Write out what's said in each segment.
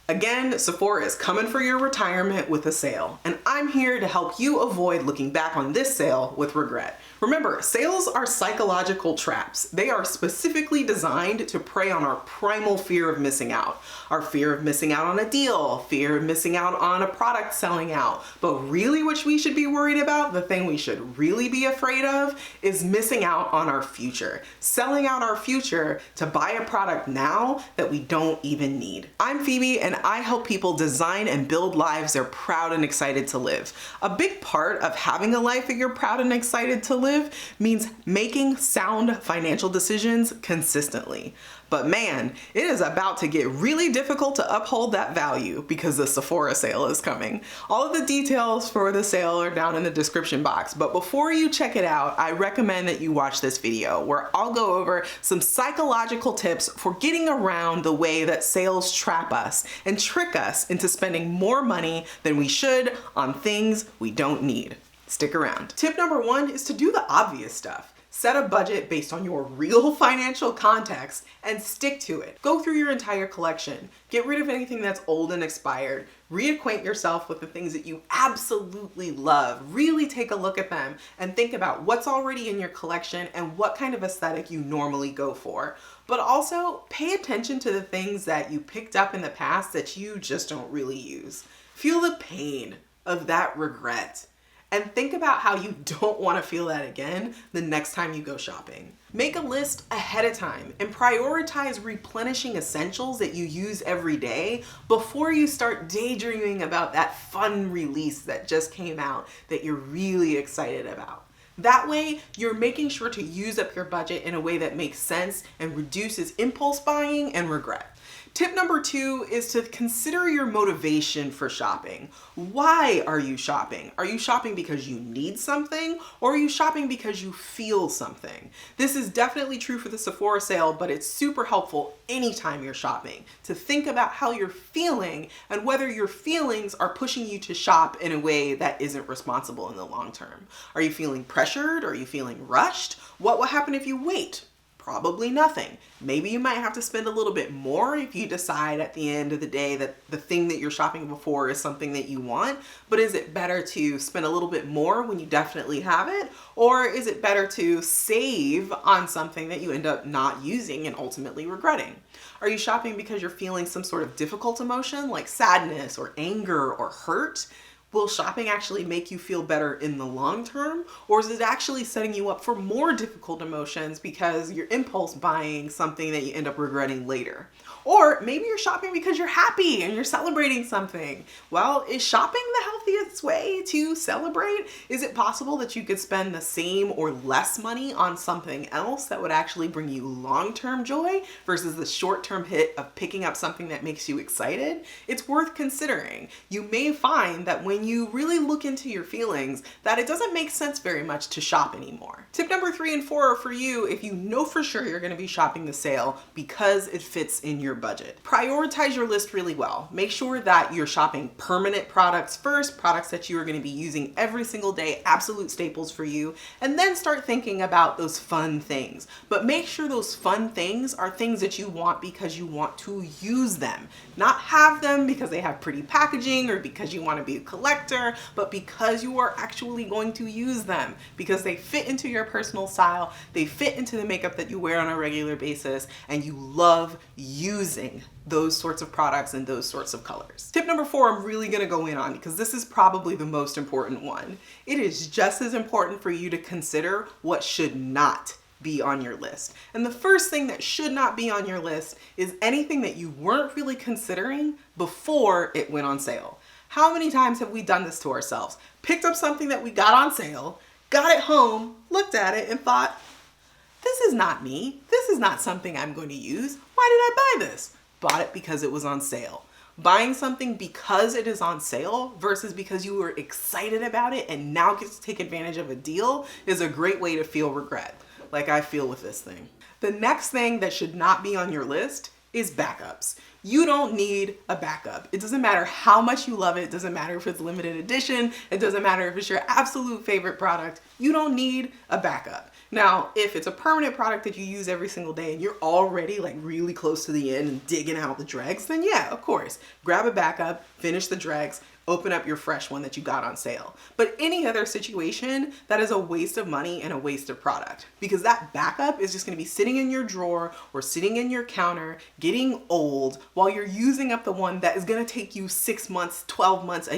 Again, Sephora is coming for your retirement with a sale, and I'm here to help you avoid looking back on this sale with regret. Remember, sales are psychological traps. They are specifically designed to prey on our primal fear of missing out. Our fear of missing out on a deal, fear of missing out on a product selling out. But really what we should be worried about, the thing we should really be afraid of, is missing out on our future. Selling out our future to buy a product now that we don't even need. I'm Phoebe, and I help people design and build lives they're proud and excited to live. A big part of having a life that you're proud and excited to live means making sound financial decisions consistently. But man, it is about to get really difficult to uphold that value because the Sephora sale is coming. All of the details for the sale are down in the description box, but before you check it out, I recommend that you watch this video where I'll go over some psychological tips for getting around the way that sales trap us and trick us into spending more money than we should on things we don't need. Stick around. Tip number 1 is to do the obvious stuff. Set a budget based on your real financial context and stick to it. Go through your entire collection. Get rid of anything that's old and expired. Reacquaint yourself with the things that you absolutely love. Really take a look at them and think about what's already in your collection and what kind of aesthetic you normally go for. But also pay attention to the things that you picked up in the past that you just don't really use. Feel the pain of that regret. And think about how you don't want to feel that again the next time you go shopping. Make a list ahead of time and prioritize replenishing essentials that you use every day before you start daydreaming about that fun release that just came out that you're really excited about. That way, you're making sure to use up your budget in a way that makes sense and reduces impulse buying and regret. Tip number 2 is to consider your motivation for shopping. Why are you shopping? Are you shopping because you need something, or are you shopping because you feel something? This is definitely true for the Sephora sale, but it's super helpful anytime you're shopping to think about how you're feeling and whether your feelings are pushing you to shop in a way that isn't responsible in the long term. Are you feeling pressured? Are you feeling rushed? What will happen if you wait? Probably nothing. Maybe you might have to spend a little bit more if you decide at the end of the day that the thing that you're shopping for is something that you want. But is it better to spend a little bit more when you definitely have it? Or is it better to save on something that you end up not using and ultimately regretting? Are you shopping because you're feeling some sort of difficult emotion like sadness or anger or hurt? Will shopping actually make you feel better in the long term? Or is it actually setting you up for more difficult emotions because you're impulse buying something that you end up regretting later? Or maybe you're shopping because you're happy and you're celebrating something. Well, is shopping the healthiest way to celebrate? Is it possible that you could spend the same or less money on something else that would actually bring you long-term joy versus the short-term hit of picking up something that makes you excited? It's worth considering. You may find that when you really look into your feelings, that it doesn't make sense very much to shop anymore. Tip number 3 and 4 are for you if you know for sure you're going to be shopping the sale because it fits in your budget. Prioritize your list really well. Make sure that you're shopping permanent products first, products that you are going to be using every single day, absolute staples for you, and then start thinking about those fun things. But make sure those fun things are things that you want because you want to use them, not have them because they have pretty packaging or because you want to be a collector, but because you are actually going to use them, because they fit into your personal style, they fit into the makeup that you wear on a regular basis, and you love using those sorts of products and those sorts of colors. Tip number 4, I'm really gonna go in on because this is probably the most important one. It is just as important for you to consider what should not be on your list. And the first thing that should not be on your list is anything that you weren't really considering before it went on sale. How many times have we done this to ourselves? Picked up something that we got on sale, got it home, looked at it and thought, this is not me. This is not something I'm going to use. Why did I buy this? Bought it because it was on sale. Buying something because it is on sale versus because you were excited about it and now get to take advantage of a deal is a great way to feel regret, like I feel with this thing. The next thing that should not be on your list is backups. You don't need a backup. It doesn't matter how much you love it. It doesn't matter if it's limited edition. It doesn't matter if it's your absolute favorite product. You don't need a backup. Now, if it's a permanent product that you use every single day and you're already like really close to the end and digging out the dregs, then yeah, of course, grab a backup, finish the dregs, open up your fresh one that you got on sale. But any other situation, that is a waste of money and a waste of product, because that backup is just gonna be sitting in your drawer or sitting in your counter, getting old, while you're using up the one that is gonna take you 6 months, 12 months,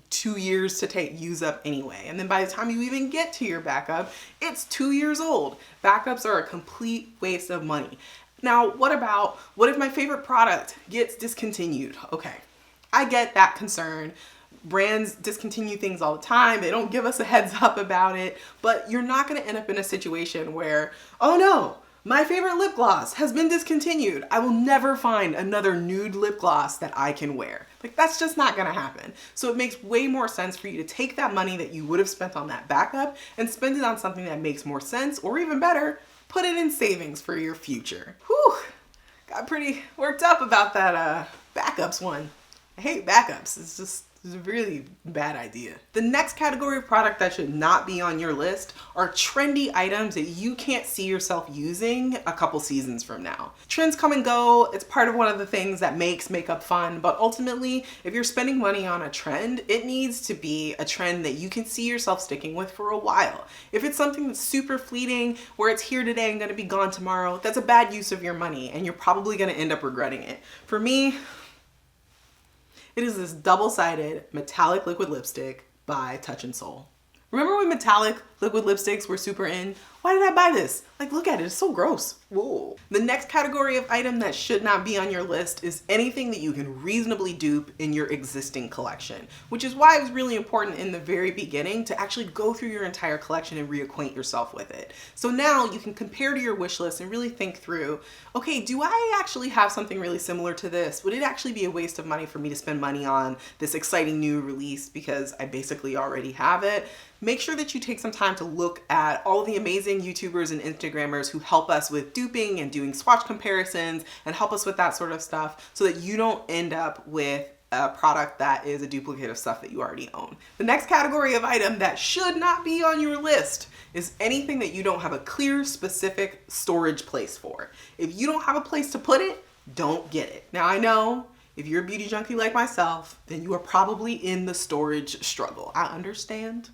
2 years to use up anyway. And then by the time you even get to your backup, it's 2 years old. Backups are a complete waste of money. Now, what if my favorite product gets discontinued? Okay, I get that concern. Brands discontinue things all the time. They don't give us a heads up about it, but you're not going to end up in a situation where, oh no, my favorite lip gloss has been discontinued. I will never find another nude lip gloss that I can wear. Like, that's just not going to happen. So it makes way more sense for you to take that money that you would have spent on that backup and spend it on something that makes more sense, or even better, put it in savings for your future. Whew, got pretty worked up about that backups one. I hate backups. It's a really bad idea. The next category of product that should not be on your list are trendy items that you can't see yourself using a couple seasons from now. Trends come and go. It's part of one of the things that makes makeup fun, but ultimately, if you're spending money on a trend, it needs to be a trend that you can see yourself sticking with for a while. If it's something that's super fleeting, where it's here today and gonna be gone tomorrow, that's a bad use of your money and you're probably gonna end up regretting it. For me, it is this double-sided metallic liquid lipstick by Touch and Soul. Remember when metallic liquid lipsticks were super in? Why did I buy this? Like, look at it, it's so gross. Whoa. The next category of item that should not be on your list is anything that you can reasonably dupe in your existing collection, which is why it was really important in the very beginning to actually go through your entire collection and reacquaint yourself with it. So now you can compare to your wish list and really think through, okay, do I actually have something really similar to this? Would it actually be a waste of money for me to spend money on this exciting new release because I basically already have it? Make sure that you take some time to look at all the amazing YouTubers and Instagrammers who help us with duping and doing swatch comparisons and help us with that sort of stuff, so that you don't end up with a product that is a duplicate of stuff that you already own. The next category of item that should not be on your list is anything that you don't have a clear, specific storage place for. If you don't have a place to put it, don't get it. Now, I know if you're a beauty junkie like myself, then you are probably in the storage struggle. I understand.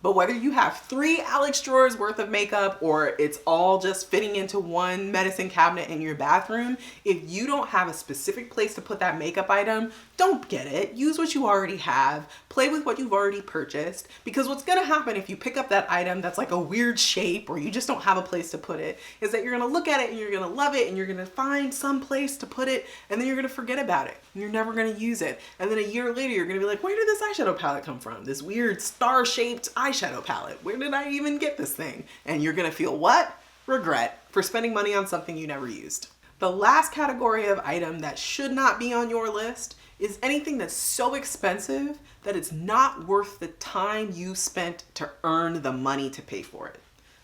But whether you have 3 Alex drawers worth of makeup or it's all just fitting into one medicine cabinet in your bathroom, if you don't have a specific place to put that makeup item, don't get it. Use what you already have. Play with what you've already purchased, because what's gonna happen if you pick up that item that's like a weird shape or you just don't have a place to put it is that you're gonna look at it and you're gonna love it and you're gonna find some place to put it, and then you're gonna forget about it and you're never gonna use it. And then a year later, you're gonna be like, where did this eyeshadow palette come from? This weird star-shaped eyeshadow palette. Where did I even get this thing? And you're gonna feel what? Regret for spending money on something you never used. The last category of item that should not be on your list is anything that's so expensive that it's not worth the time you spent to earn the money to pay for it.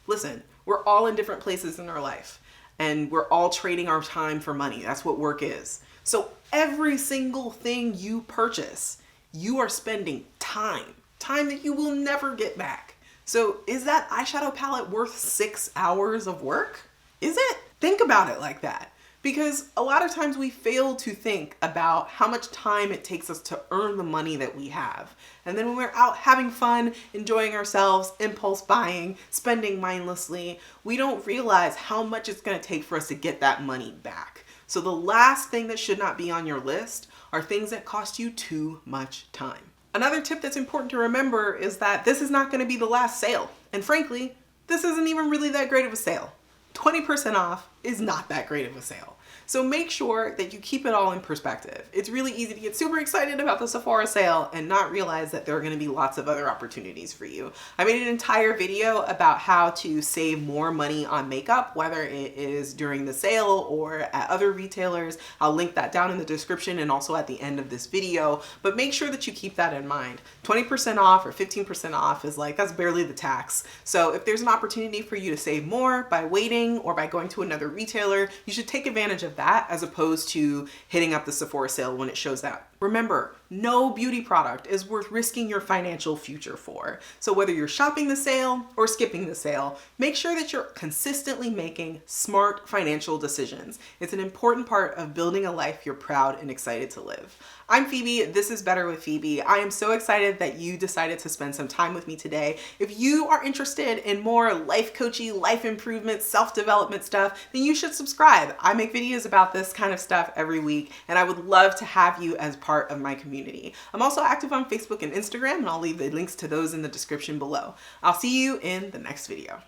Listen, we're all in different places in our life and we're all trading our time for money. That's what work is. So every single thing you purchase, you are spending time that you will never get back. So is that eyeshadow palette worth 6 hours of work? Is it? Think about it like that. Because a lot of times we fail to think about how much time it takes us to earn the money that we have. And then when we're out having fun, enjoying ourselves, impulse buying, spending mindlessly, we don't realize how much it's going to take for us to get that money back. So the last thing that should not be on your list are things that cost you too much time. Another tip that's important to remember is that this is not going to be the last sale. And frankly, this isn't even really that great of a sale. 20% off is not that great of a sale. So make sure that you keep it all in perspective. It's really easy to get super excited about the Sephora sale and not realize that there are going to be lots of other opportunities for you. I made an entire video about how to save more money on makeup, whether it is during the sale or at other retailers. I'll link that down in the description and also at the end of this video, but make sure that you keep that in mind. 20% off or 15% off is like, that's barely the tax. So if there's an opportunity for you to save more by waiting or by going to another retailer, you should take advantage of that as opposed to hitting up the Sephora sale when it shows up Remember, no beauty product is worth risking your financial future for. So whether you're shopping the sale or skipping the sale, make sure that you're consistently making smart financial decisions. It's an important part of building a life you're proud and excited to live. I'm Phoebe, this is Better with Phoebe. I am so excited that you decided to spend some time with me today. If you are interested in more life coaching, life improvement, self-development stuff, then you should subscribe. I make videos about this kind of stuff every week, and I would love to have you as part of my community. I'm also active on Facebook and Instagram, and I'll leave the links to those in the description below. I'll see you in the next video.